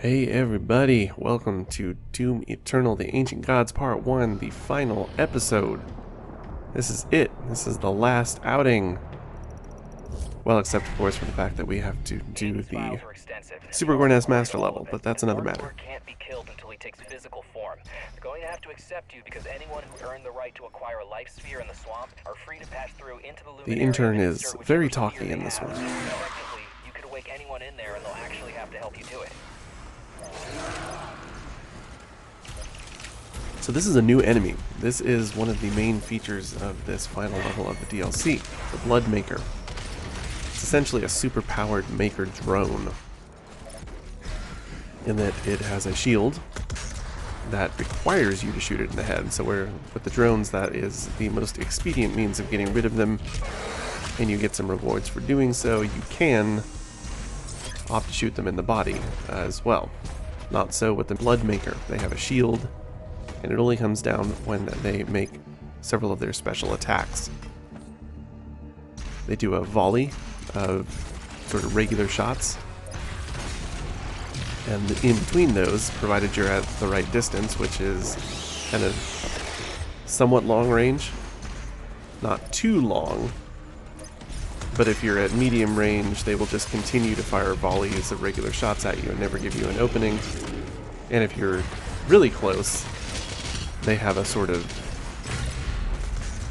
Hey everybody, welcome to Doom Eternal, the Ancient Gods Part 1, the final episode. This is it. This is the last outing. Well, except of course for the fact that we have to do the Super Gore Nest Master level, but that's another matter. Can't be killed until he takes physical form. They're going to have to accept you because anyone who earned the right to acquire a life sphere in the swamp are free to pass through into the luminary. The intern and is insert very whichever talky sphere in they this have. one. Effectively, you could awake anyone in there and they'll actually have to help you do it. So this is a new enemy. This is one of the main features of this final level of the DLC, the Blood Maker. It's essentially a super-powered maker drone, in that it has a shield that requires you to shoot it in the head. So with the drones, that is the most expedient means of getting rid of them, and you get some rewards for doing so. You can opt to shoot them in the body as well. Not so with the Blood Maker. They have a shield, and it only comes down when they make several of their special attacks. They do a volley of sort of regular shots, and in between those, provided you're at the right distance, which is kind of somewhat long range, not too long, but if you're at medium range, they will just continue to fire volleys of regular shots at you and never give you an opening. And if you're really close, they have a sort of,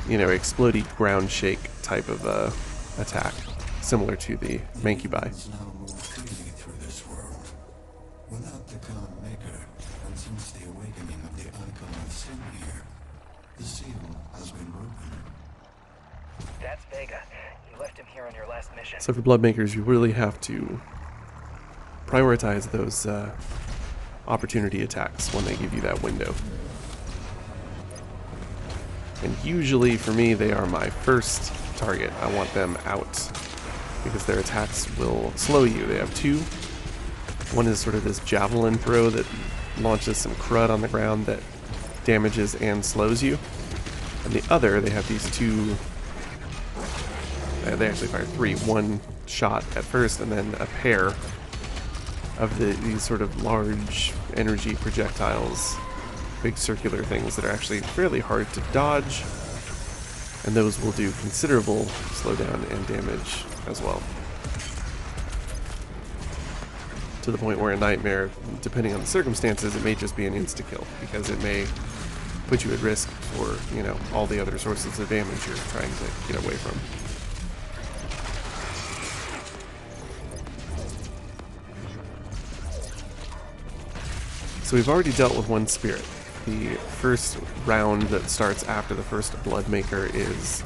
explodey ground shake type of attack, similar to the Mancubi. Without the common maker, and since the awakening of the icon of sin here, the seal has been broken. That's Vega. You left him here on your last mission. So for Blood Makers, you really have to prioritize those opportunity attacks when they give you that window. And usually for me, they are my first target. I want them out because their attacks will slow you. They have two. One is sort of this javelin throw that launches some crud on the ground that damages and slows you. And the other, they have these two, they actually fire three. One shot at first, and then a pair of these sort of large energy projectiles, big circular things that are actually fairly hard to dodge. And those will do considerable slowdown and damage as well. To the point where a nightmare, depending on the circumstances, it may just be an insta-kill, because it may put you at risk for, all the other sources of damage you're trying to get away from. So we've already dealt with one spirit. The first round that starts after the first Blood Maker is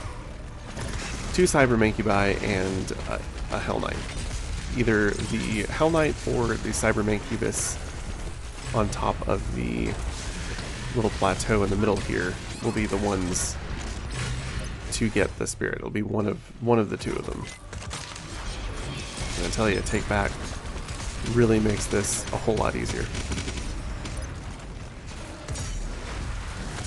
two Cyber Mancubi and a Hell Knight. Either the Hell Knight or the Cyber Mancubus on top of the little plateau in the middle here will be the ones to get the spirit. It'll be one of the two of them. And I tell you, Take Back really makes this a whole lot easier.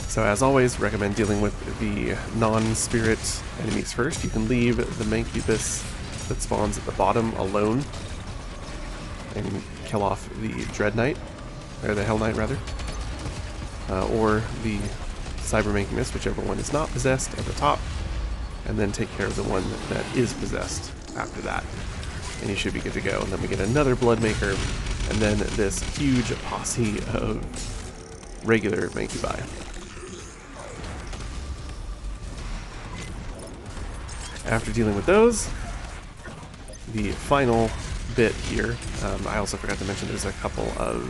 So as always, recommend dealing with the non-spirit enemies first. You can leave the Mancubus that spawns at the bottom alone and kill off the Dread Knight, or the Hell Knight rather, or the Cyber Mancubus, whichever one is not possessed, at the top, and then take care of the one that is possessed after that, and you should be good to go. And then we get another Blood Maker, and then this huge posse of regular Mancubi. After dealing with those, the final bit here, I also forgot to mention there's a couple of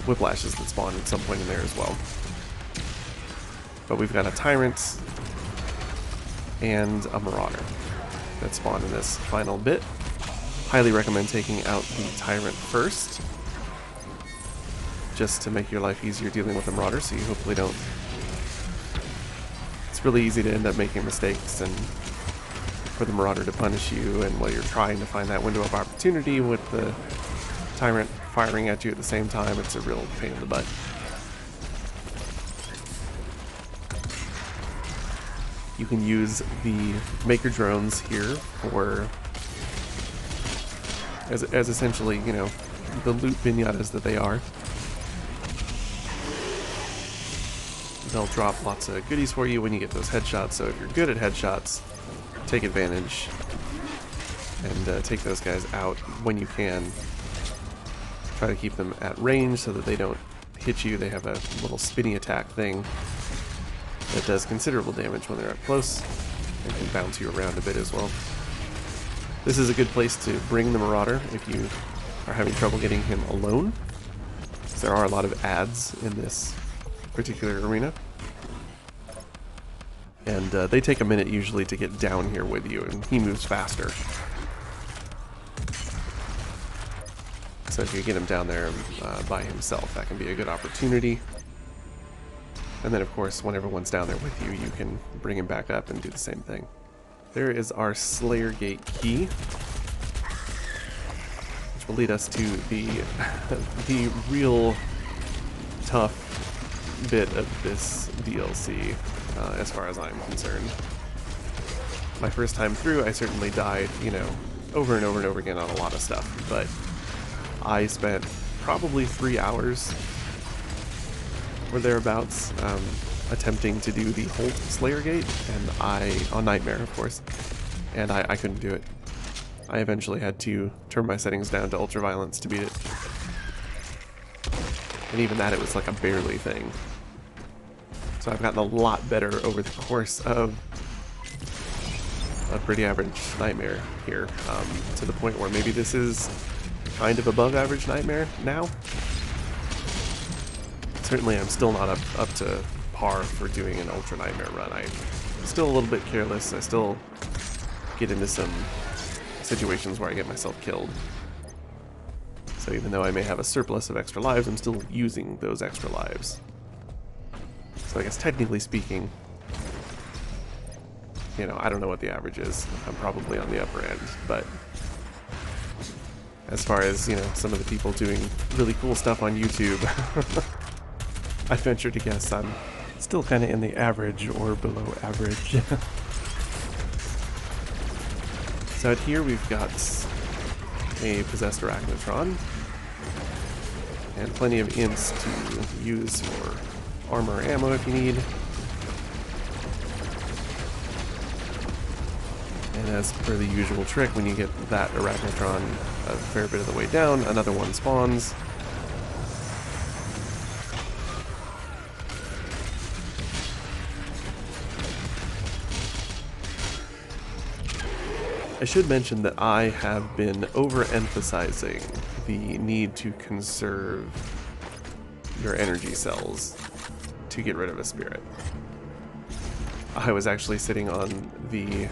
whiplashes that spawn at some point in there as well. But we've got a tyrant and a marauder that spawn in this final bit. Highly recommend taking out the tyrant first, just to make your life easier dealing with the marauder, so you hopefully don't. It's really easy to end up making mistakes and for the marauder to punish you, and while you're trying to find that window of opportunity with the tyrant firing at you at the same time, it's a real pain in the butt. You can use the maker drones here for as essentially, the loot pinatas that they are. They'll drop lots of goodies for you when you get those headshots, so if you're good at headshots, take advantage and take those guys out when you can. Try to keep them at range so that they don't hit you. They have a little spinny attack thing that does considerable damage when they're up close and can bounce you around a bit as well. This is a good place to bring the Marauder if you are having trouble getting him alone. There are a lot of ads in this particular arena. And they take a minute usually to get down here with you, and he moves faster. So if you get him down there by himself, that can be a good opportunity. And then of course, when everyone's down there with you, you can bring him back up and do the same thing. There is our Slayer Gate key, which will lead us to the the real tough bit of this DLC, as far as I'm concerned. My first time through, I certainly died, you know, over and over and over again on a lot of stuff, but I spent probably 3 hours or thereabouts attempting to do the Holt Slayer Gate, and on Nightmare, of course, and I couldn't do it. I eventually had to turn my settings down to ultraviolence to beat it. And even that, it was like a barely thing. So I've gotten a lot better over the course of a pretty average Nightmare here, to the point where maybe this is kind of above average Nightmare now. Certainly I'm still not up to par for doing an Ultra Nightmare run. I'm still a little bit careless. I still get into some situations where I get myself killed. So even though I may have a surplus of extra lives, I'm still using those extra lives. So I guess technically speaking, you know, I don't know what the average is. I'm probably on the upper end, but as far as, you know, some of the people doing really cool stuff on YouTube, I venture to guess I'm still kind of in the average or below average. So out here we've got a possessed arachnotron and plenty of ints to use for armor or ammo if you need. And as per the usual trick, when you get that arachnotron a fair bit of the way down, another one spawns. I should mention that I have been overemphasizing the need to conserve your energy cells to get rid of a spirit. I was actually sitting on the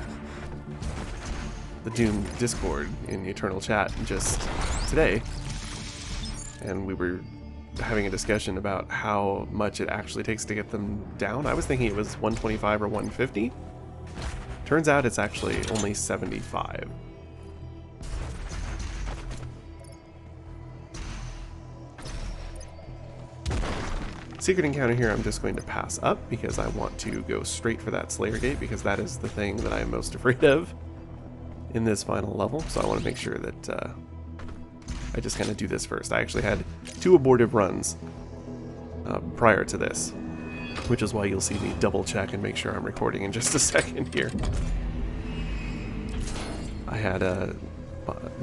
Doom Discord in Eternal Chat just today, and we were having a discussion about how much it actually takes to get them down. I was thinking it was 125 or 150. Turns out it's actually only 75. Secret encounter here I'm just going to pass up because I want to go straight for that Slayer Gate, because that is the thing that I'm most afraid of in this final level. So I want to make sure that I just kind of do this first. I actually had 2 abortive runs prior to this, which is why you'll see me double check and make sure I'm recording in just a second here. I had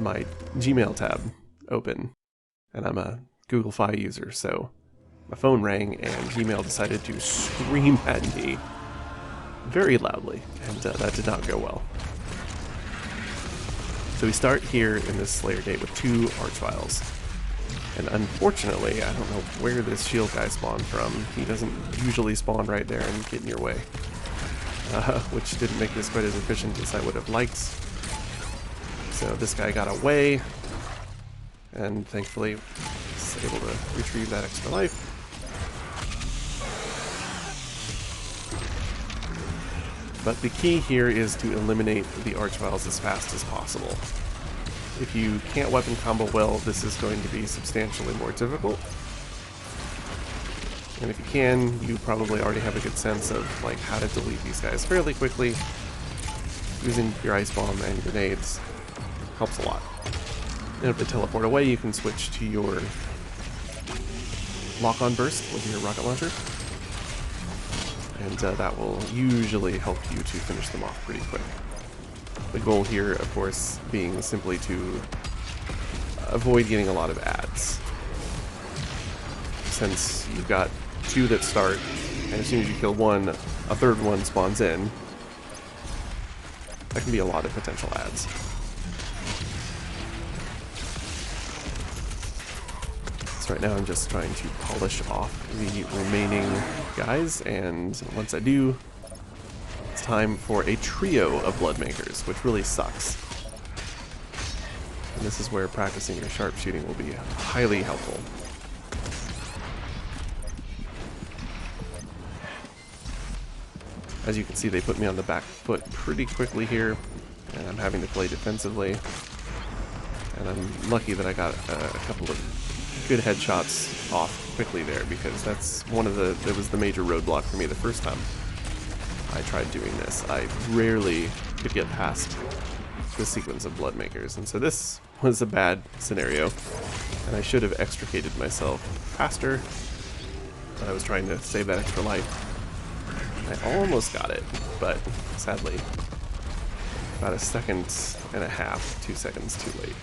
my Gmail tab open, and I'm a Google Fi user, so my phone rang and Gmail decided to scream at me very loudly, and that did not go well. So we start here in this Slayer Gate with 2 Archviles. And unfortunately, I don't know where this shield guy spawned from. He doesn't usually spawn right there and get in your way. Which didn't make this quite as efficient as I would have liked. So this guy got away, and thankfully was able to retrieve that extra life. But the key here is to eliminate the Archviles as fast as possible. If you can't weapon combo well, this is going to be substantially more difficult. And if you can, you probably already have a good sense of like how to delete these guys fairly quickly. Using your ice bomb and grenades helps a lot. And if they teleport away, you can switch to your lock-on burst with your rocket launcher. And that will usually help you to finish them off pretty quick. The goal here, of course, being simply to avoid getting a lot of ads. Since you've got 2 that start, and as soon as you kill one, a third one spawns in, that can be a lot of potential ads. So right now I'm just trying to polish off the remaining guys, and once I do, it's time for a trio of Bloodmakers, which really sucks. And this is where practicing your sharpshooting will be highly helpful. As you can see, they put me on the back foot pretty quickly here, and I'm having to play defensively. And I'm lucky that I got a couple of good headshots off quickly there, because that's that was the major roadblock for me the first time I tried doing this. I rarely could get past the sequence of Bloodmakers, and so this was a bad scenario, and I should have extricated myself faster, but I was trying to save that extra life. I almost got it, but sadly, about 1.5 seconds, 2 seconds too late.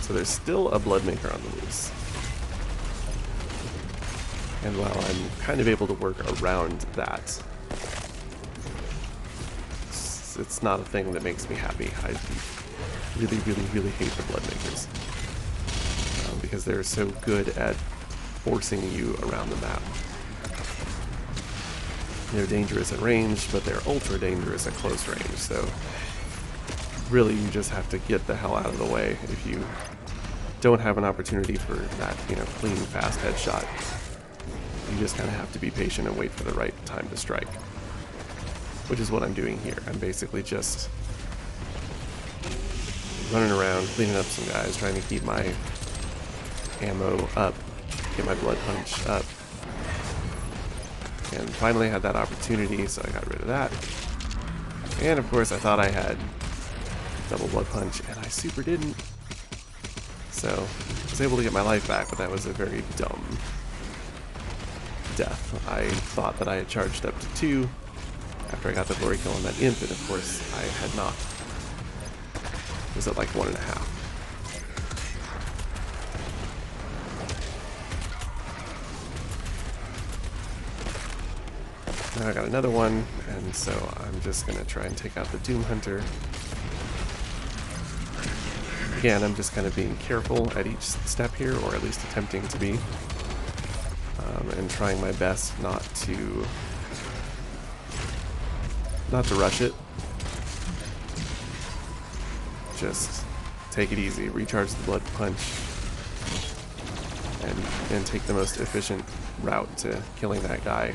So there's still a Bloodmaker on the loose. And while I'm kind of able to work around that, it's not a thing that makes me happy. I really, really, really hate the Bloodmakers. Because they're so good at forcing you around the map. They're dangerous at range, but they're ultra dangerous at close range, so really you just have to get the hell out of the way if you don't have an opportunity for that, clean, fast headshot. You just kind of have to be patient and wait for the right time to strike, which is what I'm doing here. I'm basically just running around, cleaning up some guys, trying to keep my ammo up, get my blood punch up. And finally had that opportunity, so I got rid of that. And of course I thought I had double blood punch, and I super didn't. So I was able to get my life back, but that was a very dumb death. I thought that I had charged up to 2 after I got the glory kill on that imp, and of course I had not. It was at like 1.5. Now I got another one, and so I'm just going to try and take out the Doom Hunter. Again, I'm just kind of being careful at each step here, or at least attempting to be, and trying my best not to rush it. Just take it easy, recharge the blood punch, and take the most efficient route to killing that guy,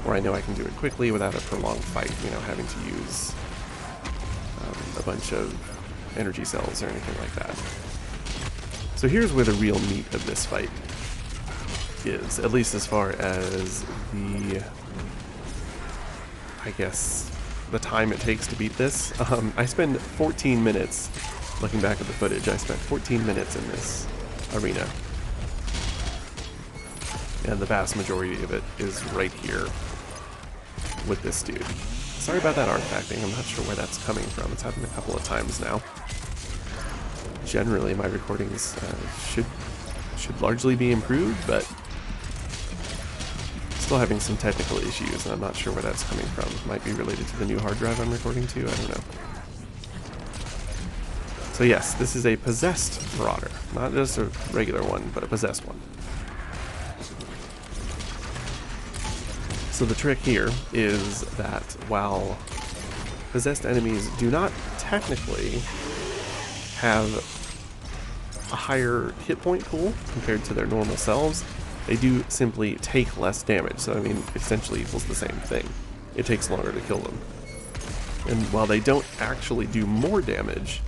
where I know I can do it quickly without a prolonged fight, having to use a bunch of energy cells or anything like that. So here's where the real meat of this fight is, at least as far as the time it takes to beat this. I spend 14 minutes, looking back at the footage, I spent 14 minutes in this arena. And the vast majority of it is right here with this dude. Sorry about that artifacting, I'm not sure where that's coming from. It's happened a couple of times now. Generally, my recordings should largely be improved, but still having some technical issues, and I'm not sure where that's coming from. It might be related to the new hard drive I'm recording to, I don't know. So yes, this is a possessed marauder. Not just a regular one, but a possessed one. So the trick here is that while possessed enemies do not technically have a higher hit point pool compared to their normal selves, they do simply take less damage. So I mean, essentially equals the same thing. It takes longer to kill them. And while they don't actually do more damage,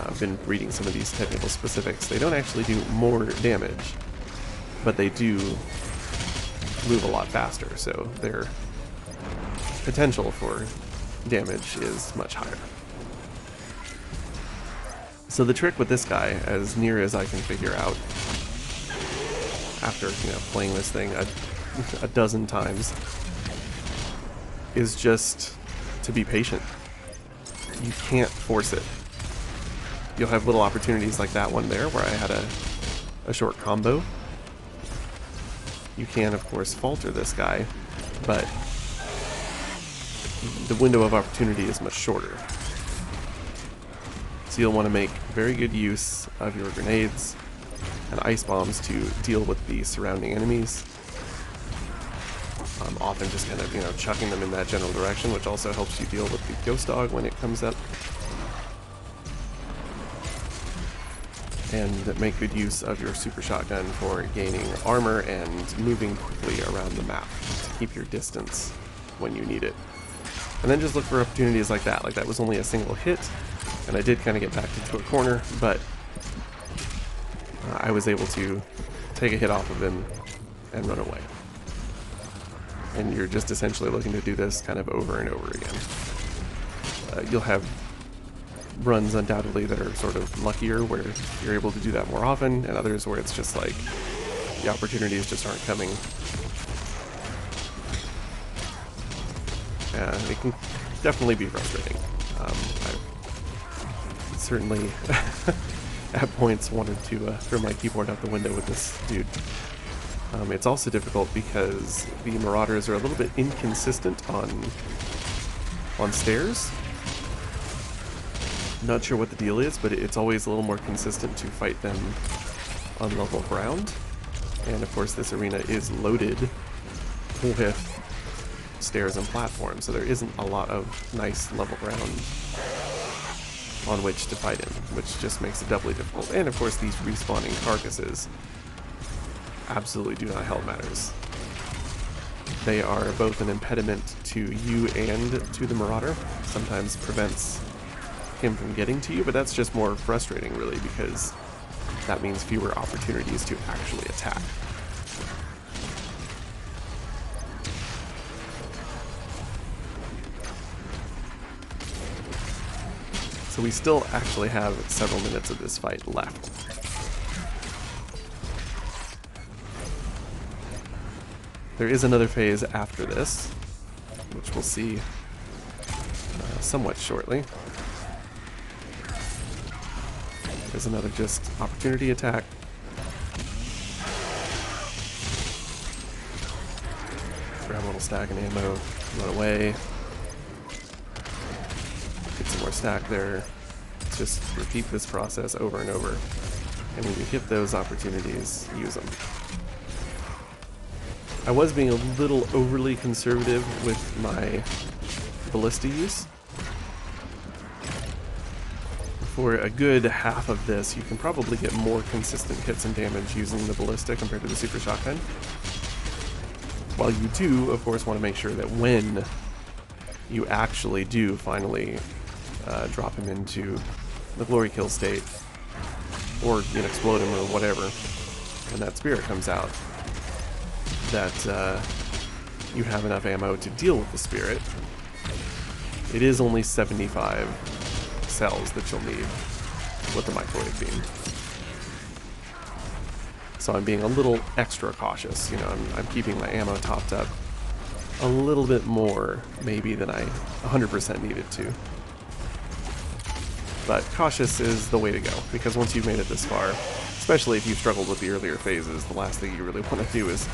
I've been reading some of these technical specifics, they don't actually do more damage, but they do move a lot faster, so their potential for damage is much higher. So the trick with this guy, as near as I can figure out, after playing this thing a dozen times, is just to be patient. You can't force it. You'll have little opportunities like that one there where I had a short combo. You can, of course, falter this guy, but the window of opportunity is much shorter. So you'll want to make very good use of your grenades and ice bombs to deal with the surrounding enemies. Often just kind of, chucking them in that general direction, which also helps you deal with the ghost dog when it comes up. And make good use of your super shotgun for gaining armor and moving quickly around the map to keep your distance when you need it. And then just look for opportunities like that. Like that was only a single hit, and I did kind of get backed into a corner, but I was able to take a hit off of him and run away. And you're just essentially looking to do this kind of over and over again. You'll have runs undoubtedly that are sort of luckier where you're able to do that more often, and others where it's just like the opportunities just aren't coming. And it can definitely be frustrating. I've certainly at points wanted to throw my keyboard out the window with this dude. It's also difficult because the marauders are a little bit inconsistent on stairs. Not sure what the deal is, but it's always a little more consistent to fight them on level ground. And of course this arena is loaded with stairs and platforms, so there isn't a lot of nice level ground on which to fight him, which just makes it doubly difficult. And of course these respawning carcasses absolutely do not help matters. They are both an impediment to you and to the marauder. Sometimes prevents him from getting to you, but that's just more frustrating really, because that means fewer opportunities to actually attack. So we still actually have several minutes of this fight left. There is another phase after this, which we'll see somewhat shortly. There's another just opportunity attack. Grab a little stack of ammo, run away. Get some more stack there. Just repeat this process over and over. And when you hit those opportunities, use them. I was being a little overly conservative with my ballista use. For a good half of this, you can probably get more consistent hits and damage using the ballista compared to the super shotgun. While you do, of course, want to make sure that when you actually do finally drop him into the glory kill state, or explode him or whatever, when that spirit comes out, that you have enough ammo to deal with the spirit. It is only 75 cells that you'll need with the microwave beam. So I'm being a little extra cautious. I'm keeping my ammo topped up a little bit more maybe than I 100% needed to. But cautious is the way to go, because once you've made it this far, especially if you've struggled with the earlier phases, the last thing you really want to do is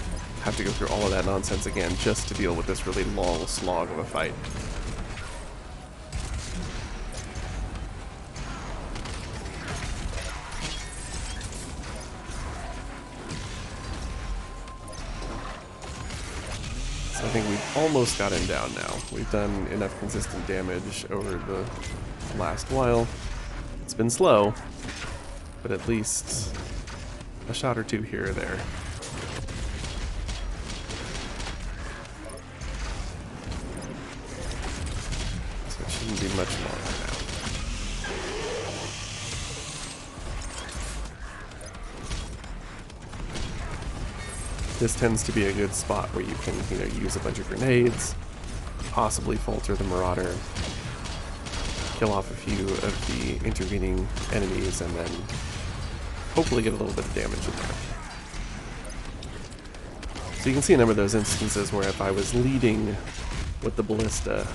have to go through all of that nonsense again just to deal with this really long slog of a fight. So I think we've almost got him down now. We've done enough consistent damage over the last while. It's been slow, but at least a shot or two here or there. So it shouldn't be much longer now. This tends to be a good spot where you can, use a bunch of grenades, possibly falter the marauder, kill off a few of the intervening enemies, and then hopefully get a little bit of damage in there. So you can see a number of those instances where if I was leading with the ballista,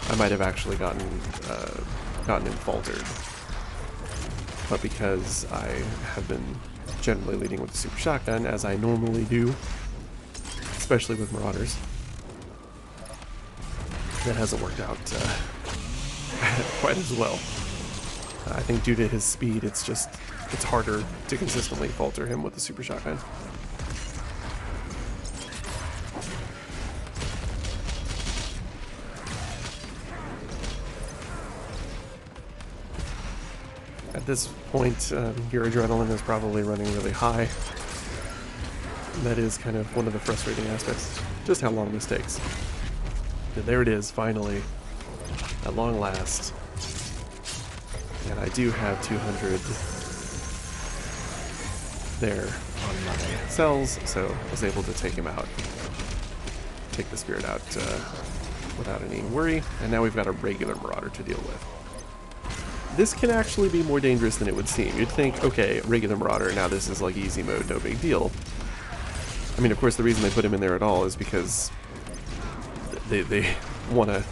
I might have actually gotten him faltered. But because I have been generally leading with the super shotgun, as I normally do, especially with marauders, that hasn't worked out quite as well. I think due to his speed, it's harder to consistently falter him with the super shotgun. At this point, your adrenaline is probably running really high. That is kind of one of the frustrating aspects, just how long this takes. And there it is, finally, at long last. And I do have 200 there on my cells, so I was able to take him out. Take the spirit out without any worry. And now we've got a regular marauder to deal with. This can actually be more dangerous than it would seem. You'd think, okay, regular marauder, now this is like easy mode, no big deal. I mean, of course, the reason they put him in there at all is because they want to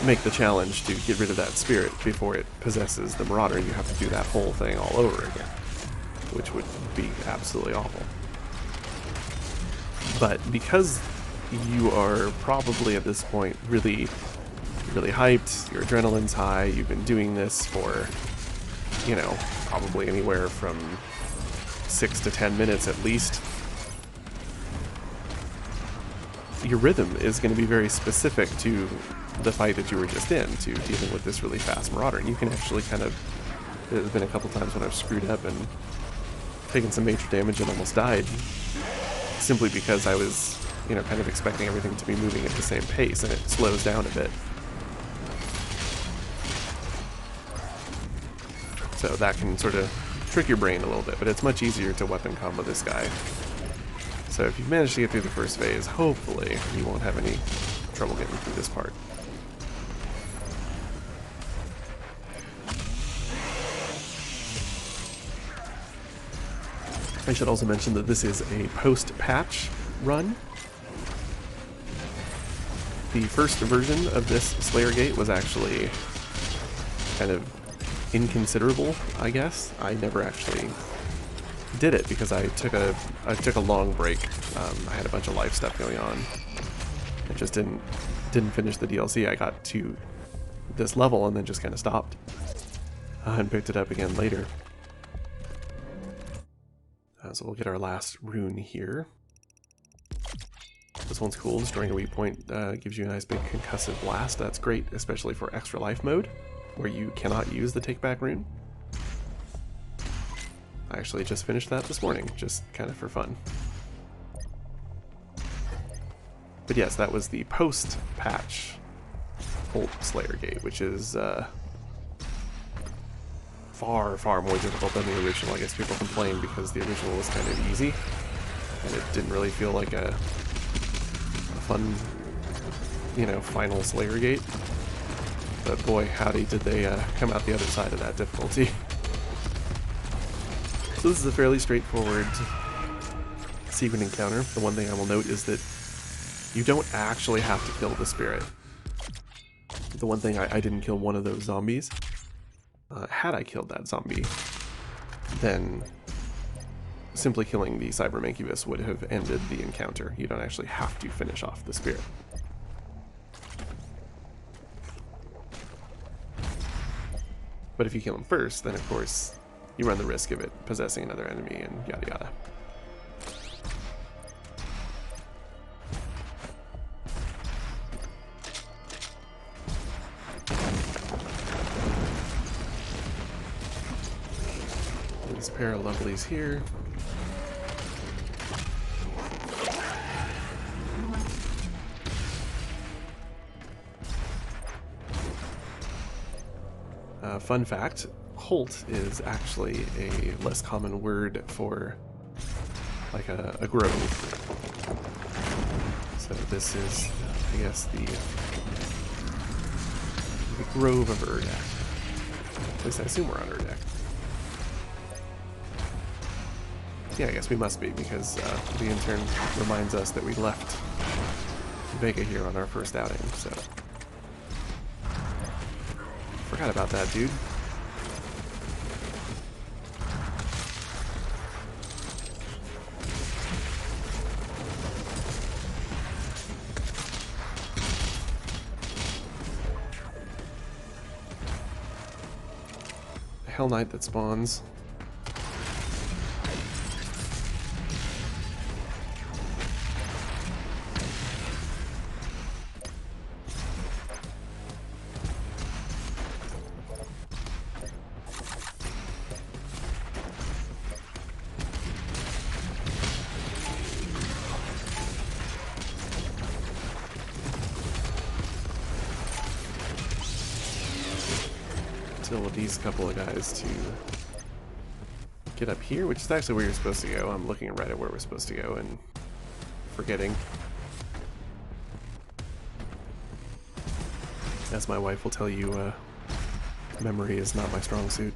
make the challenge to get rid of that spirit before it possesses the marauder, and you have to do that whole thing all over again, which would be absolutely awful. But because you are probably at this point really hyped, your adrenaline's high, you've been doing this for, you know, probably anywhere from 6 to 10 minutes at least, your rhythm is going to be very specific to the fight that you were just in, to dealing with this really fast marauder. And you can actually kind of, there's been a couple times when I've screwed up and taken some major damage and almost died, simply because I was, you know, kind of expecting everything to be moving at the same pace, and it slows down a bit. So that can sort of trick your brain a little bit, but it's much easier to weapon combo this guy. So if you've managed to get through the first phase, hopefully you won't have any trouble getting through this part. I should also mention that this is a post-patch run. The first version of this Slayer Gate was actually kind of inconsiderable, I guess. I never actually did it because I took a long break. I had a bunch of life stuff going on. I just didn't finish the DLC. I got to this level and then just kind of stopped and picked it up again later. So we'll get our last rune here. This one's cool. Destroying a weak point gives you a nice big concussive blast. That's great, especially for extra life mode, where you cannot use the take back rune. I actually just finished that this morning, just kind of for fun. But yes, that was the post-patch Holt Slayer Gate, which is far more difficult than the original. I guess people complain because the original was kind of easy, and it didn't really feel like a fun, you know, final Slayer Gate. But boy, howdy, did they come out the other side of that difficulty. So this is a fairly straightforward secret encounter. The one thing I will note is that you don't actually have to kill the spirit. The one thing, I didn't kill one of those zombies. Had I killed that zombie, then simply killing the Cyber Mancubus would have ended the encounter. You don't actually have to finish off the spirit. But if you kill him first, then of course you run the risk of it possessing another enemy and yada yada. These pair of lovelies here. Fun fact, Holt is actually a less common word for like a grove. So this is, I guess, the grove of Urdak. At least I assume we're on Urdak. Yeah, I guess we must be, because the intern reminds us that we left Vega here on our first outing, so... Forgot about that, dude. The Hell Knight that spawns. With these couple of guys to get up here, which is actually where you're supposed to go. I'm looking right at where we're supposed to go and forgetting. As my wife will tell you, memory is not my strong suit.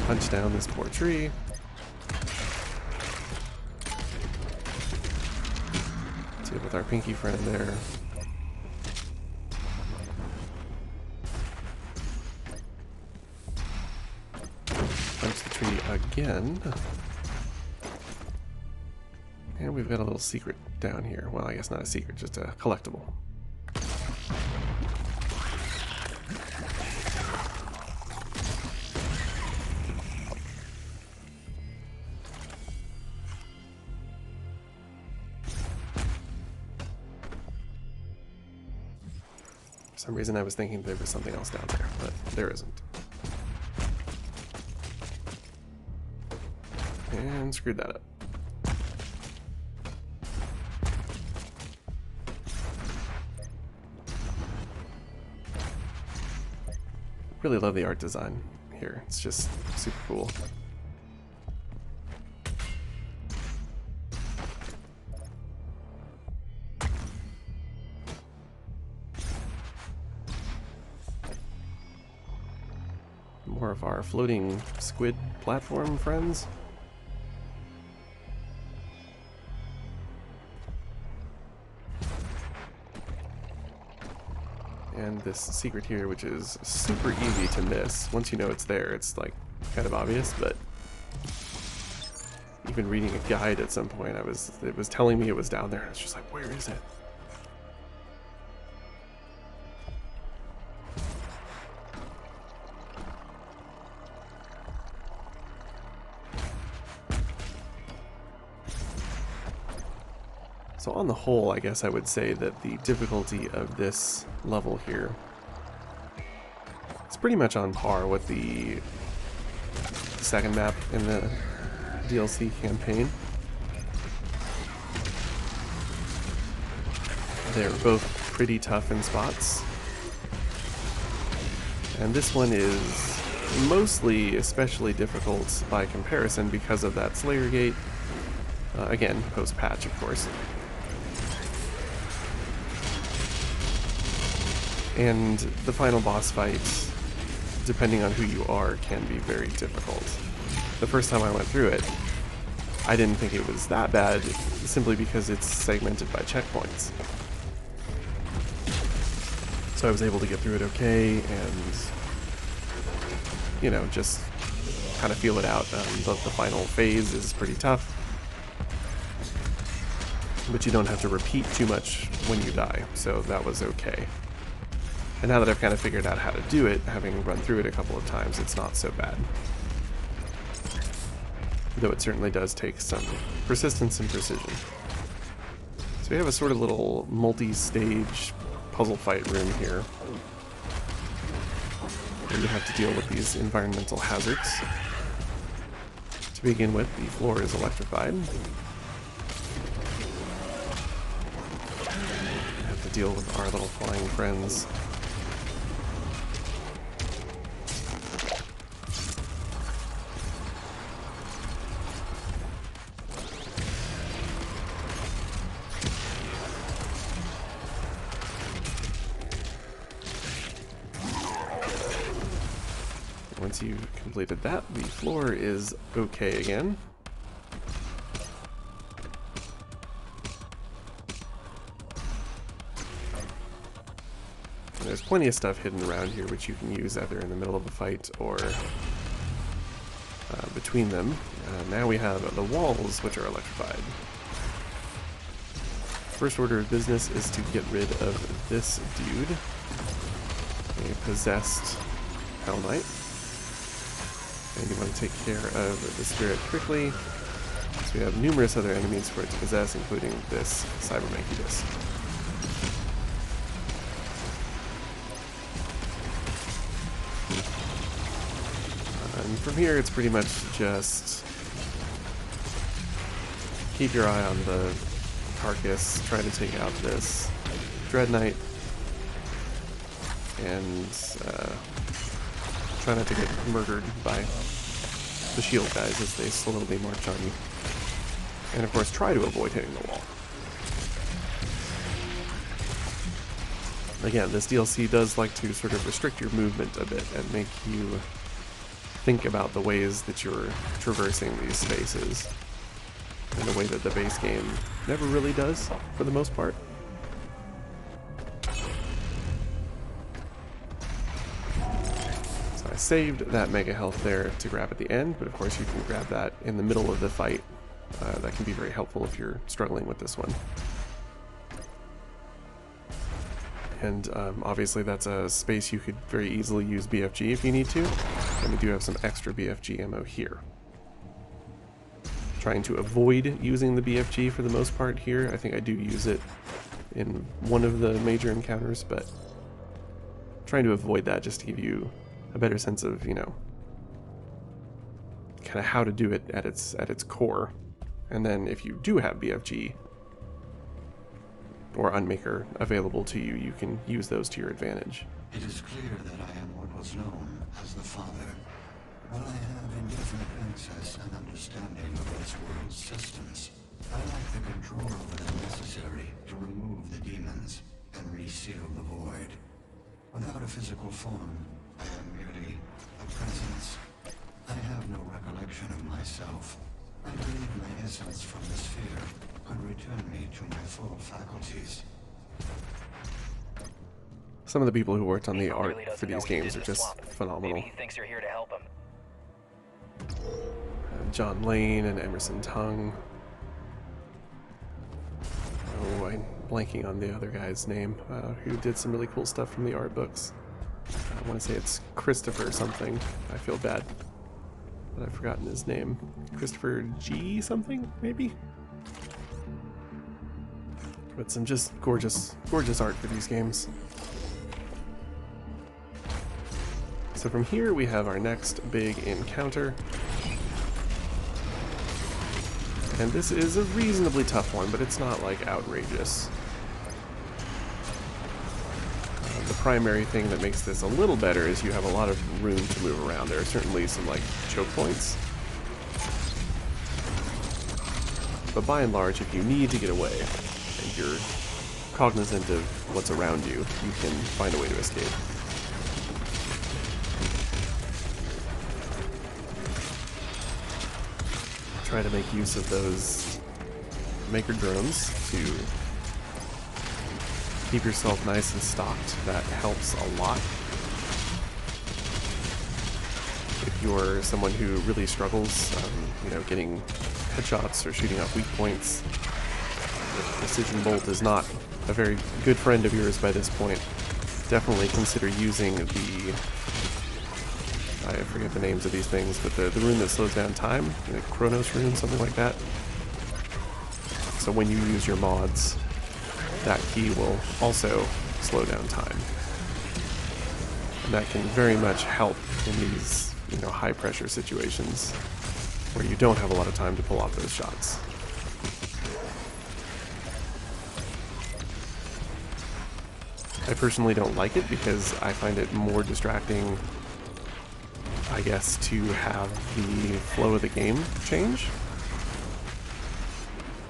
Punch down this poor tree. With our pinky friend there. Punch the tree again. And we've got a little secret down here. Well, I guess not a secret, just a collectible. For some reason I was thinking there was something else down there, but there isn't. And screwed that up. Really love the art design here. It's just super cool. More of our floating squid platform friends. And this secret here, which is super easy to miss. Once you know it's there, it's like kind of obvious, but even reading a guide at some point, it was telling me it was down there. I was just like, where is it? So on the whole, I guess I would say that the difficulty of this level here is pretty much on par with the second map in the DLC campaign. They're both pretty tough in spots. And this one is mostly especially difficult by comparison because of that Slayer Gate. Again, post-patch, of course. And the final boss fight, depending on who you are, can be very difficult. The first time I went through it, I didn't think it was that bad, simply because it's segmented by checkpoints. So I was able to get through it okay, and, you know, just kind of feel it out. The final phase is pretty tough, but you don't have to repeat too much when you die, so that was okay. And now that I've kind of figured out how to do it, having run through it a couple of times, it's not so bad. Though it certainly does take some persistence and precision. So we have a sort of little multi-stage puzzle fight room here, where you have to deal with these environmental hazards. To begin with, the floor is electrified. You have to deal with our little flying friends. you've completed that, the floor is okay again. And there's plenty of stuff hidden around here which you can use either in the middle of a fight or between them. Now we have the walls, which are electrified. First order of business is to get rid of this dude, a possessed Hell Knight. And you want to take care of the spirit quickly. So we have numerous other enemies for it to possess, including this cyber incubus. And from here, it's pretty much just keep your eye on the carcass, try to take out this Dread Knight, and try not to get murdered by the shield guys as they slowly march on you. And of course, try to avoid hitting the wall. Again, this DLC does like to sort of restrict your movement a bit and make you think about the ways that you're traversing these spaces in a way that the base game never really does, for the most part. So I saved that mega health there to grab at the end, but of course you can grab that in the middle of the fight. That can be very helpful if you're struggling with this one. And obviously that's a space you could very easily use BFG if you need to, and we do have some extra BFG ammo here. Trying to avoid using the BFG for the most part here. I think I do use it in one of the major encounters, but trying to avoid that just to give you a better sense of, you know, kind of how to do it at its core. And then if you do have BFG or Unmaker available to you, you can use those to your advantage. It is clear that I am what was known as the Father, but I have indefinite access and understanding of this world's systems. I lack the control that is necessary to remove the demons and reseal the void. Without a physical form, I am merely a presence. I have no recollection of myself. I believe my essence from the sphere could return me to my full faculties. Some of the people who worked on the art Really for doesn't know these what you games did are in the just swamp. phenomenal. Maybe he thinks you're here to help him. John Lane and Emerson Tung. Oh, I'm blanking on the other guy's name, who did some really cool stuff from the art books. I want to say it's Christopher something. I feel bad, but I've forgotten his name. Christopher G something, maybe? But some just gorgeous, gorgeous art for these games. So from here we have our next big encounter. And this is a reasonably tough one, but it's not like outrageous. The primary thing that makes this a little better is you have a lot of room to move around. There are certainly some like choke points. But by and large, if you need to get away and you're cognizant of what's around you, you can find a way to escape. Try to make use of those maker drones to keep yourself nice and stocked. That helps a lot. If you're someone who really struggles, you know, getting headshots or shooting up weak points, the precision bolt is not a very good friend of yours by this point. Definitely consider using the, I forget the names of these things, but the rune that slows down time, the Chronos rune, something like that. So when you use your mods, that key will also slow down time. And that can very much help in these, you know, high pressure situations where you don't have a lot of time to pull off those shots. I personally don't like it because I find it more distracting, I guess, to have the flow of the game change.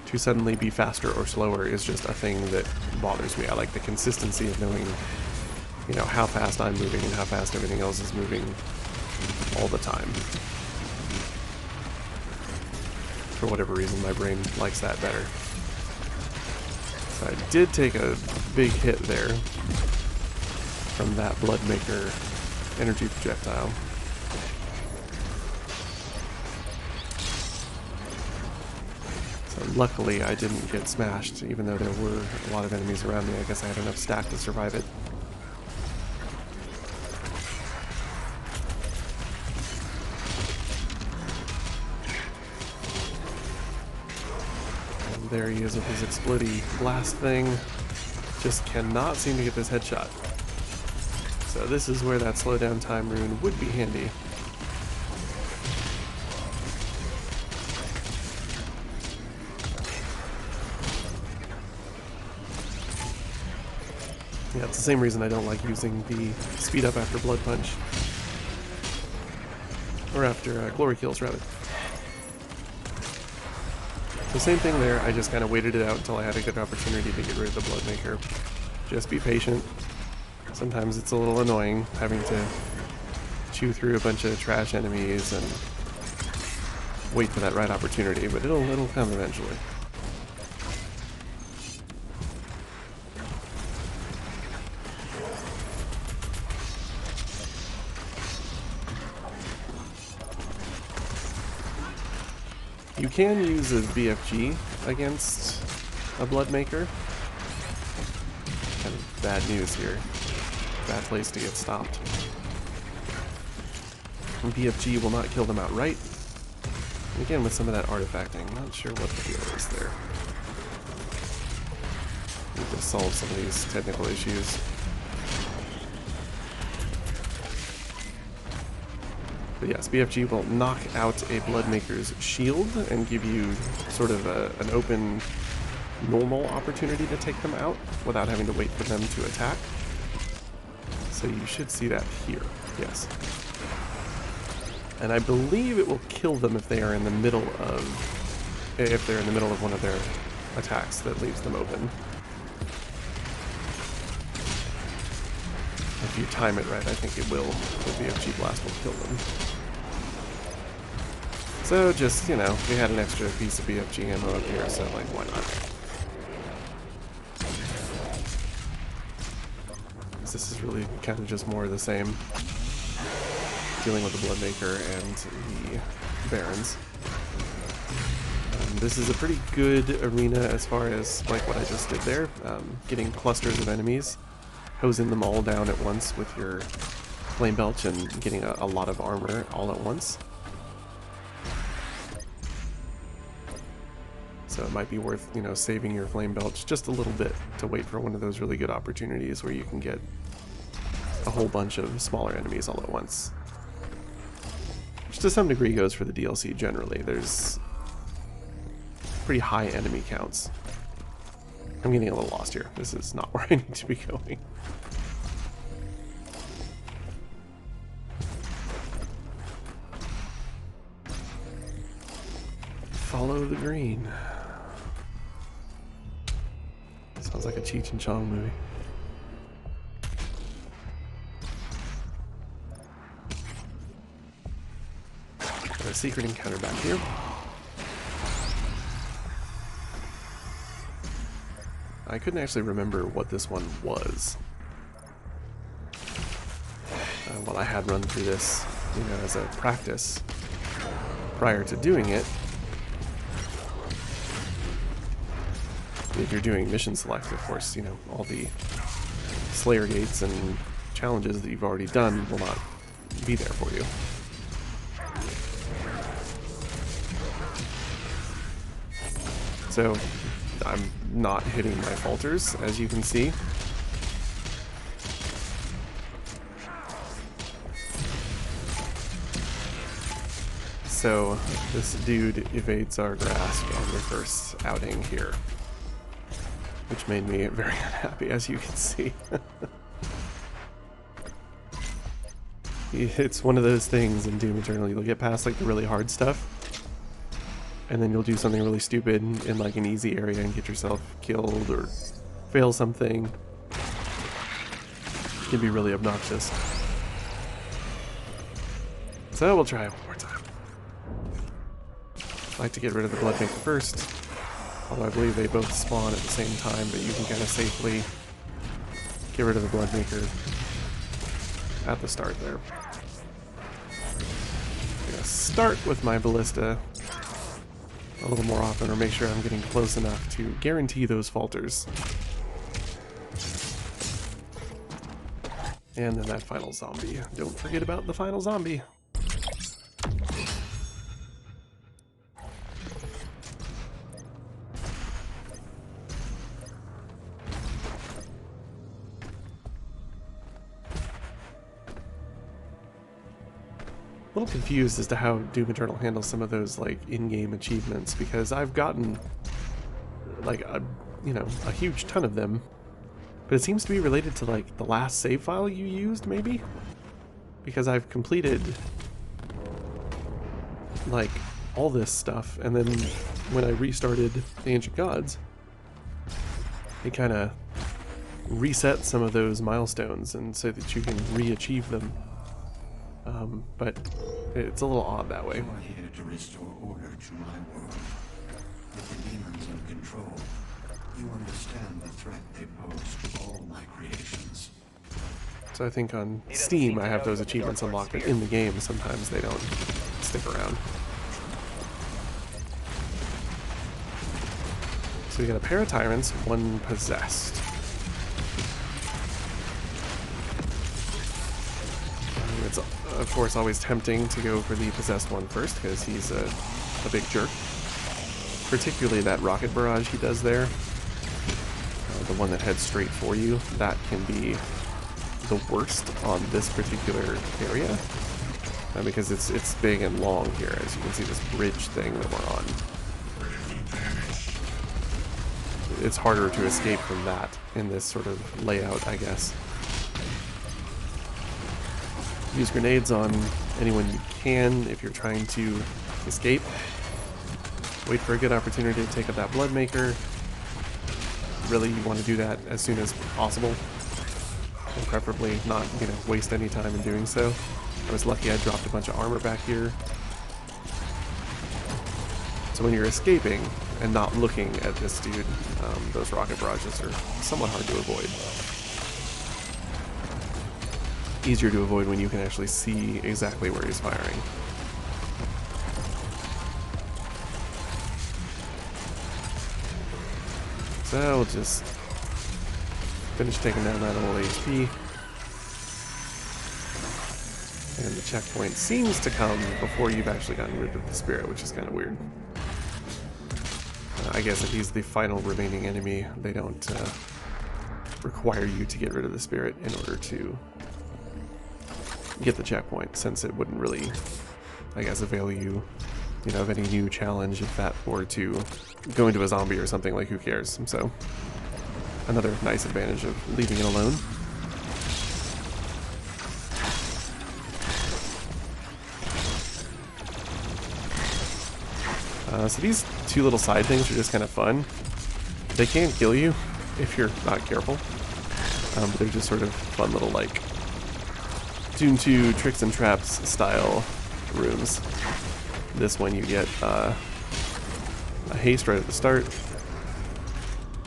To suddenly be faster or slower is just a thing that bothers me. I like the consistency of knowing, you know, how fast I'm moving and how fast everything else is moving all the time. For whatever reason, my brain likes that better. So I did take a big hit there from that Bloodmaker energy projectile. So luckily I didn't get smashed, even though there were a lot of enemies around me. I guess I had enough stack to survive it. And there he is with his explodey blast thing. Just cannot seem to get this headshot. So this is where that slowdown time rune would be handy. Yeah, it's the same reason I don't like using the speed up after Blood Punch. Or after Glory Kills, rather. The same thing there, I just kind of waited it out until I had a good opportunity to get rid of the Bloodmaker. Just be patient. Sometimes it's a little annoying having to chew through a bunch of trash enemies and wait for that right opportunity, but it'll come eventually. You can use a BFG against a Bloodmaker. Kind of bad news here. Bad place to get stopped. And BFG will not kill them outright. And again, with some of that artifacting, not sure what the deal is there. Need to solve some of these technical issues. But yes, BFG will knock out a Bloodmaker's shield and give you sort of an open, normal opportunity to take them out without having to wait for them to attack. So you should see that here, yes. And I believe it will kill them if they are in the middle of, one of their attacks that leaves them open. If you time it right, I think it will. The BFG blast will kill them. So just, you know, we had an extra piece of BFG ammo up here, so like, why not? This is really kind of just more of the same. Dealing with the Bloodmaker and the Barons. This is a pretty good arena as far as like what I just did there. Getting clusters of enemies, hosing them all down at once with your Flame Belch and getting a lot of armor all at once. So it might be worth, you know, saving your Flame Belch just a little bit to wait for one of those really good opportunities where you can get a whole bunch of smaller enemies all at once. Which to some degree goes for the DLC generally. There's pretty high enemy counts. I'm getting a little lost here. This is not where I need to be going. Follow the green. Sounds like a Cheech and Chong movie. Got a secret encounter back here. I couldn't actually remember what this one was. Well, I had run through this, you know, as a practice prior to doing it. If you're doing mission select, of course, you know, all the Slayer gates and challenges that you've already done will not be there for you. So I'm not hitting my falters, as you can see. So this dude evades our grasp on the first outing here, which made me very unhappy, as you can see. It's one of those things in Doom Eternal. You'll get past like the really hard stuff, and then you'll do something really stupid in like an easy area and get yourself killed or fail something. It can be really obnoxious. So So we'll try it one more time. I like to get rid of the Bloodmaker first, although I believe they both spawn at the same time, but you can kind of safely get rid of the Bloodmaker at the start there. I'm gonna start with my Ballista a little more often, or make sure I'm getting close enough to guarantee those falters. And then that final zombie. Don't forget about the final zombie. A little confused as to how Doom Eternal handles some of those like in-game achievements, because I've gotten like a huge ton of them, but it seems to be related to like the last save file you used, maybe, because I've completed like all this stuff, and then when I restarted the Ancient Gods, it kind of reset some of those milestones and so that you can re-achieve them. But it's a little odd that way. You are here to restore order to my world. With the demons in control, you understand the threat they pose to all my creations. So I think on Steam I have those achievements unlocked, but in the game sometimes they don't stick around. So we got a pair of tyrants, one possessed. It's of course always tempting to go for the possessed one first because he's a big jerk. Particularly that rocket barrage he does there. The one that heads straight for you. That can be the worst on this particular area. Because it's big and long here, as you can see this bridge thing that we're on. It's harder to escape from that in this sort of layout, I guess. Use grenades on anyone you can if you're trying to escape. Wait for a good opportunity to take up that Bloodmaker. Really, you want to do that as soon as possible. And preferably not, waste any time in doing so. I was lucky I dropped a bunch of armor back here. So when you're escaping and not looking at this dude, those rocket barrages are somewhat hard to avoid. Easier to avoid when you can actually see exactly where he's firing. So we'll just finish taking down that old HP. And the checkpoint seems to come before you've actually gotten rid of the spirit, which is kind of weird. I guess if he's the final remaining enemy, they don't require you to get rid of the spirit in order to get the checkpoint, since it wouldn't really, I guess, avail you, of any new challenge if that were to go into a zombie or something. Like, who cares? So, another nice advantage of leaving it alone. So these two little side things are just kind of fun. They can kill you if you're not careful, but they're just sort of fun little, like, Doom 2 Tricks and Traps style rooms. This one you get a haste right at the start,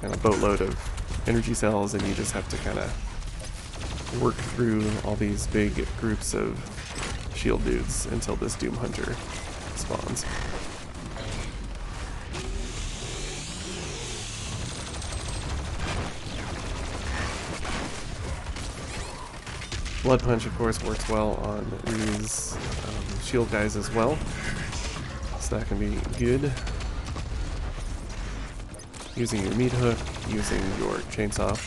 and a boatload of energy cells, and you just have to kind of work through all these big groups of shield dudes until this Doom Hunter spawns. Blood Punch, of course, works well on these shield guys as well, so that can be good. Using your meat hook, using your chainsaw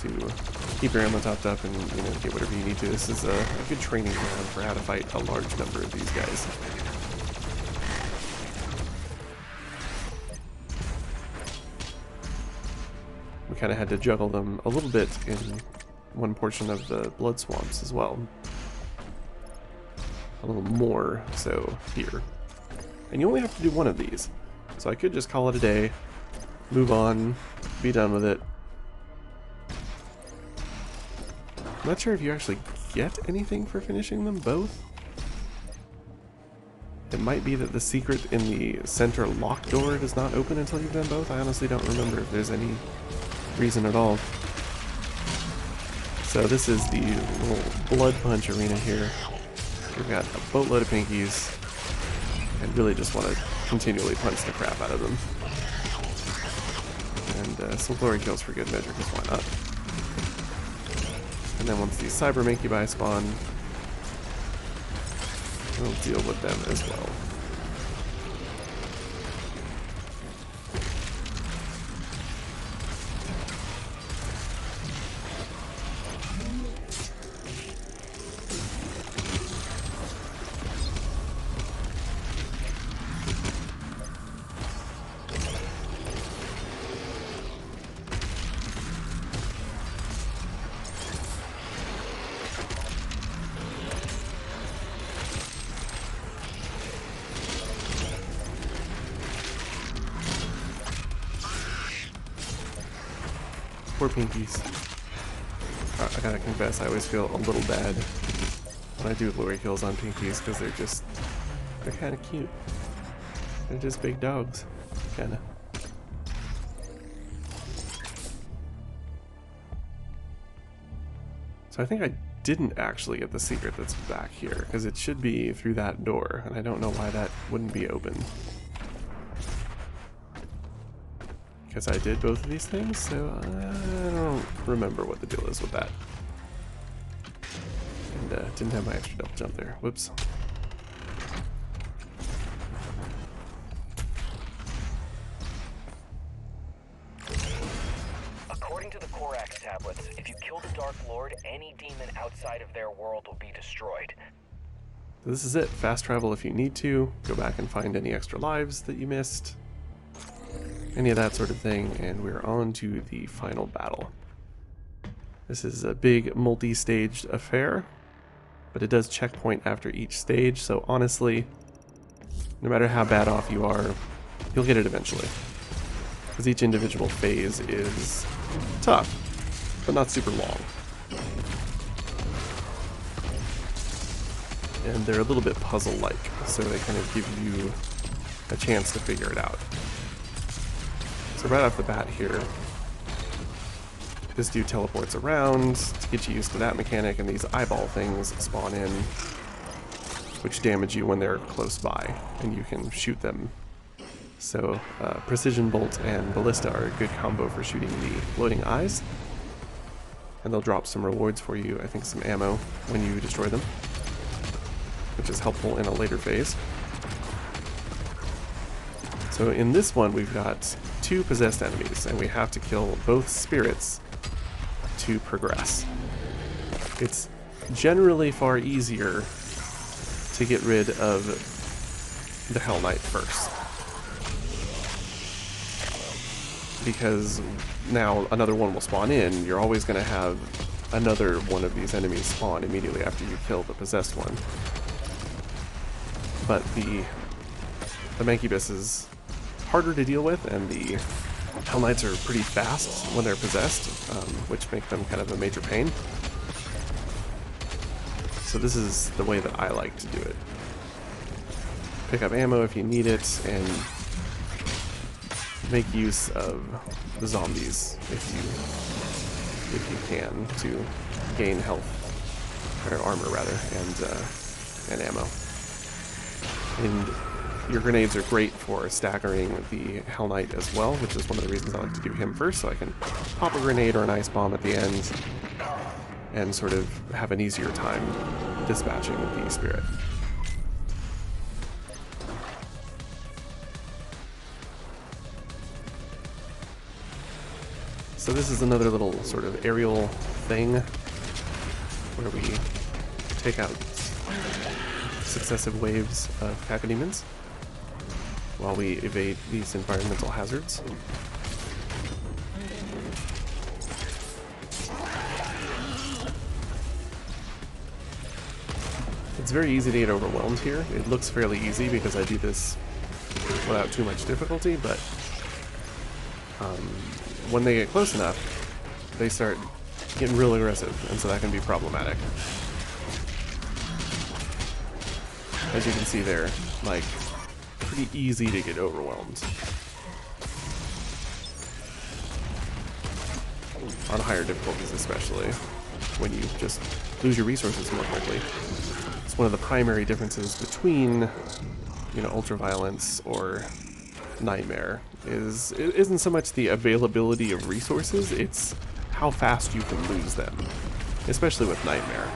to keep your ammo topped up and get whatever you need to. This is a good training ground for how to fight a large number of these guys. We kind of had to juggle them a little bit in one portion of the blood swamps as well. A little more so here. And you only have to do one of these. So I could just call it a day, move on, be done with it. I'm not sure if you actually get anything for finishing them both. It might be that the secret in the center lock door does not open until you've done both. I honestly don't remember if there's any reason at all. So this is the little blood punch arena here. We've got a boatload of pinkies, and really just want to continually punch the crap out of them. And some glory kills for good measure, because why not? And then once these cyber mancubi spawn, we'll deal with them as well. Poor pinkies. I gotta confess, I always feel a little bad when I do glory kills on pinkies because they're kind of cute. They're just big dogs, kinda. So I think I didn't actually get the secret that's back here because it should be through that door, and I don't know why that wouldn't be open. Because I did both of these things, so I don't remember what the deal is with that. And didn't have my extra double jump there. Whoops. According to the Korax tablets, if you kill the Dark Lord, any demon outside of their world will be destroyed. So this is it. Fast travel if you need to. Go back and find any extra lives that you missed. Any of that sort of thing, and we're on to the final battle. This is a big multi-staged affair, but it does checkpoint after each stage, so honestly, no matter how bad off you are, you'll get it eventually. Because each individual phase is tough, but not super long. And they're a little bit puzzle-like, so they kind of give you a chance to figure it out. So right off the bat here, this dude teleports around to get you used to that mechanic, and these eyeball things spawn in, which damage you when they're close by, and you can shoot them. So Precision Bolt and Ballista are a good combo for shooting the floating eyes, and they'll drop some rewards for you, I think some ammo, when you destroy them, which is helpful in a later phase. So in this one we've got 2 possessed enemies, and we have to kill both spirits to progress. It's generally far easier to get rid of the Hell Knight first, because now another one will spawn in. You're always going to have another one of these enemies spawn immediately after you kill the possessed one. But the Mancubus is harder to deal with, and the Hell Knights are pretty fast when they're possessed, which make them kind of a major pain. So this is the way that I like to do it. Pick up ammo if you need it, and make use of the zombies if you can, to gain health, or armor rather, and ammo. And your grenades are great for staggering the Hell Knight as well, which is one of the reasons I like to do him first, so I can pop a grenade or an ice bomb at the end and sort of have an easier time dispatching the spirit. So this is another little sort of aerial thing where we take out successive waves of cacodemons while we evade these environmental hazards. It's very easy to get overwhelmed here. It looks fairly easy because I do this without too much difficulty, but when they get close enough, they start getting real aggressive, and so that can be problematic. As you can see there, like pretty easy to get overwhelmed. On higher difficulties especially, when you just lose your resources more quickly. It's one of the primary differences between, you know, ultraviolence or nightmare. It isn't so much the availability of resources, it's how fast you can lose them, especially with nightmare.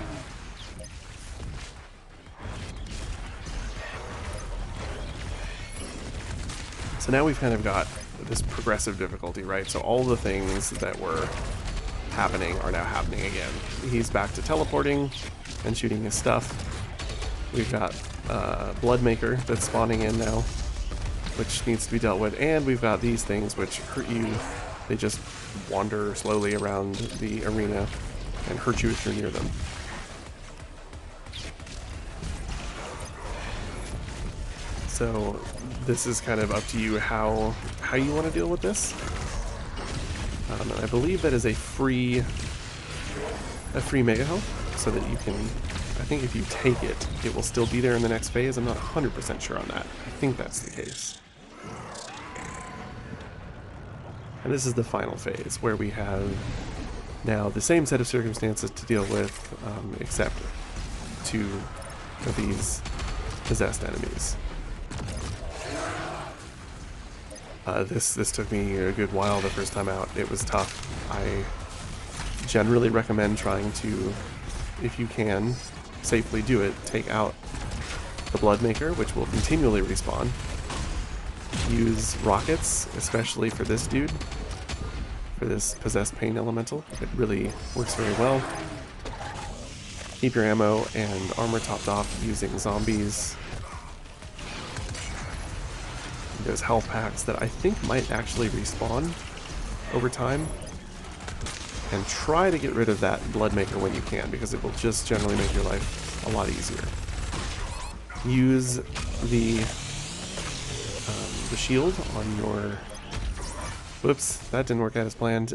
So now we've kind of got this progressive difficulty, right? So all the things that were happening are now happening again. He's back to teleporting and shooting his stuff. We've got Bloodmaker that's spawning in now, which needs to be dealt with, and we've got these things which hurt you. They just wander slowly around the arena and hurt you if you're near them. So this is kind of up to you how you want to deal with this. And I believe that is a free mega health, so that you can, I think if you take it, it will still be there in the next phase. I'm not 100% sure on that. I think that's the case. And this is the final phase, where we have now the same set of circumstances to deal with, except 2 of these possessed enemies. This took me a good while the first time out. It was tough. I generally recommend trying to, if you can, safely do it. Take out the Bloodmaker, which will continually respawn. Use rockets, especially for this dude, for this possessed pain elemental. It really works very well. Keep your ammo and armor topped off using zombies. There's health packs that I think might actually respawn over time. And try to get rid of that Bloodmaker when you can, because it will just generally make your life a lot easier. Use the shield on your... Whoops, that didn't work out as planned.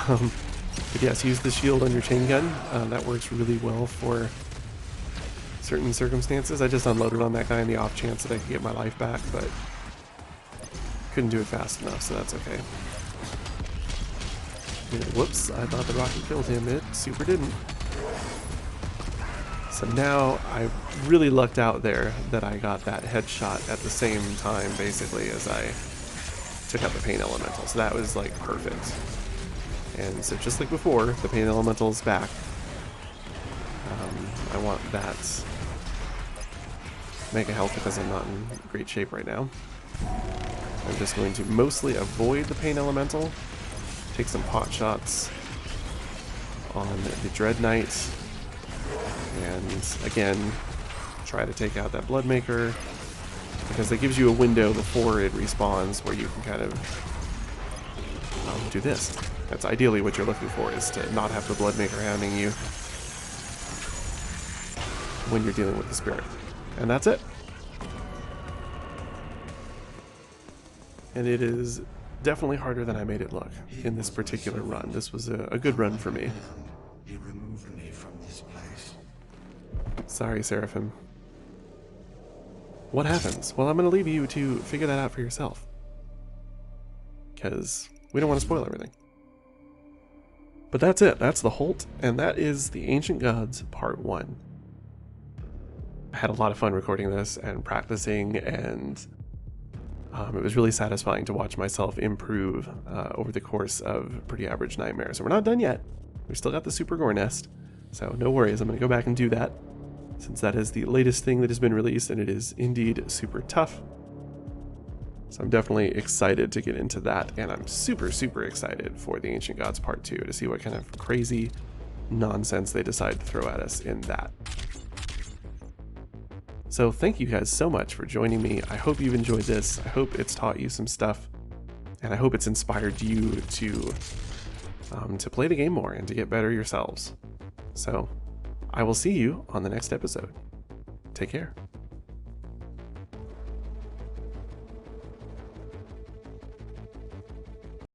But yes, use the shield on your chain gun. That works really well for certain circumstances. I just unloaded on that guy in the off chance that I could get my life back, but couldn't do it fast enough, so that's okay. Whoops, I thought the rocket killed him. It super didn't. So now I really lucked out there that I got that headshot at the same time, basically, as I took out the pain elemental. So that was like perfect. And so just like before, the pain elemental is back. I want that mega health because I'm not in great shape right now. I'm just going to mostly avoid the pain elemental. Take some pot shots on the Dread Knight, and again try to take out that Bloodmaker, because that gives you a window before it respawns where you can kind of do this. That's ideally what you're looking for, is to not have the Bloodmaker hounding you when you're dealing with the spirit. And that's it. And it is definitely harder than I made it look in this particular run. This was a good run for me. He removed me from this place. Sorry, Seraphim. What happens? Well, I'm going to leave you to figure that out for yourself, because we don't want to spoil everything. But that's it. That's the Holt, and that is the Ancient Gods Part 1. I had a lot of fun recording this and practicing, and it was really satisfying to watch myself improve over the course of Pretty Average Nightmare. So we're not done yet. We've still got the Super Gore Nest, so no worries. I'm going to go back and do that, since that is the latest thing that has been released, and it is indeed super tough. So I'm definitely excited to get into that, and I'm super, super excited for the Ancient Gods Part 2 to see what kind of crazy nonsense they decide to throw at us in that. So thank you guys so much for joining me. I hope you've enjoyed this. I hope it's taught you some stuff, and I hope it's inspired you to play the game more and to get better yourselves. So I will see you on the next episode. Take care.